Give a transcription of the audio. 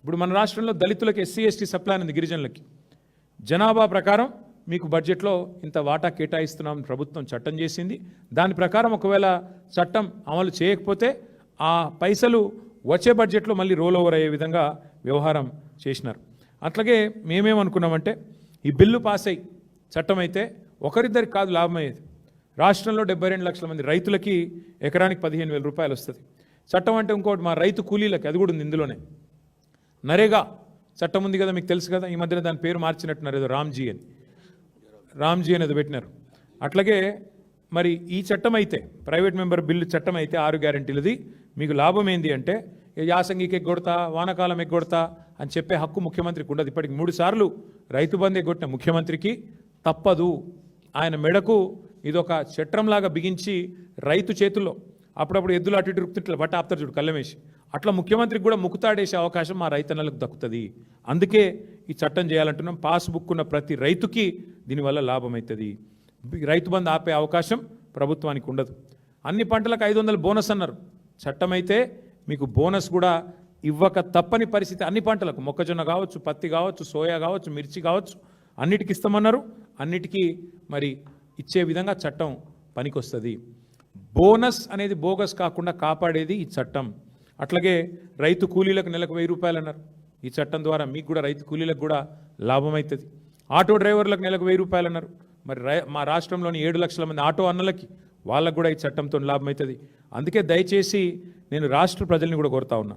ఇప్పుడు మన రాష్ట్రంలో దళితులకు ఎస్సీ ఎస్టీ సప్లాన్ ఉంది, గిరిజనులకి జనాభా ప్రకారం మీకు బడ్జెట్లో ఇంత వాటా కేటాయిస్తున్నాం ప్రభుత్వం చట్టం చేసింది. దాని ప్రకారం ఒకవేళ చట్టం అమలు చేయకపోతే ఆ పైసలు వచ్చే బడ్జెట్లో మళ్ళీ రోల్ ఓవర్ అయ్యే విధంగా వ్యవహారం చేసినారు. అట్లాగే మేమేమనుకున్నామంటే ఈ బిల్లు పాస్ అయ్యి చట్టం అయితే ఒకరిద్దరికి కాదు లాభం అయ్యేది. రాష్ట్రంలో 72 లక్షల మంది రైతులకి ఎకరానికి 15,000 రూపాయలు వస్తుంది. చట్టం అంటే ఇంకోటి మా రైతు కూలీలకి అది కూడా ఉంది ఇందులోనే. నరేగా చట్టం ఉంది కదా, మీకు తెలుసు కదా, ఈ మధ్యన దాని పేరు మార్చినట్టున్నారు, ఏదో రామ్జీ అని ఏదో పెట్టినారు. అట్లాగే మరి ఈ చట్టం అయితే ప్రైవేట్ మెంబర్ బిల్లు చట్టం అయితే 6 గ్యారెంటీలది మీకు లాభం ఏంది అంటే యాసంగికి ఎగ్గొడతా వానాకాలం ఎగ్గొడతా అని చెప్పే హక్కు ముఖ్యమంత్రికి ఉండదు. ఇప్పటికి 3 సార్లు రైతు బంధు ఎగ్గొట్టిన ముఖ్యమంత్రికి తప్పదు. ఆయన మెడకు ఇదొక చట్రంలాగా బిగించి రైతు చేతుల్లో అప్పుడప్పుడు ఎద్దులు అటు ఇటు రుక్తుంటే బట్ట ఆపుతారు చూడు కళ్ళమేసి, అట్లా ముఖ్యమంత్రికి కూడా ముక్కుతాడేసే అవకాశం మా రైతన్నలకు దక్కుతుంది. అందుకే ఈ చట్టం చేయాలంటున్నాం. పాస్బుక్ ఉన్న ప్రతి రైతుకి దీనివల్ల లాభం అవుతుంది. రైతు బంధు ఆపే అవకాశం ప్రభుత్వానికి ఉండదు. అన్ని పంటలకు 500 బోనస్ అన్నారు. చట్టం అయితే మీకు బోనస్ కూడా ఇవ్వక తప్పని పరిస్థితి. అన్ని పంటలకు మొక్కజొన్న కావచ్చు, పత్తి కావచ్చు, సోయా కావచ్చు, మిర్చి కావచ్చు, అన్నిటికి ఇస్తామన్నారు. అన్నిటికీ మరి ఇచ్చే విధంగా చట్టం పనికొస్తుంది. బోనస్ అనేది బోగస్ కాకుండా కాపాడేది ఈ చట్టం. అట్లాగే రైతు కూలీలకు నెలకు 1000 రూపాయలు అన్నారు. ఈ చట్టం ద్వారా మీకు కూడా రైతు కూలీలకు కూడా లాభం అవుతుంది. ఆటో డ్రైవర్లకు నెలకు 1000 రూపాయలు అన్నారు. మరి మా రాష్ట్రంలోని 7 లక్షల మంది ఆటో అన్నలకి వాళ్ళకు కూడా ఈ చట్టంతో లాభం అవుతుంది. అందుకే దయచేసి నేను రాష్ట్ర ప్రజల్ని కూడా కోరుతా ఉన్నా,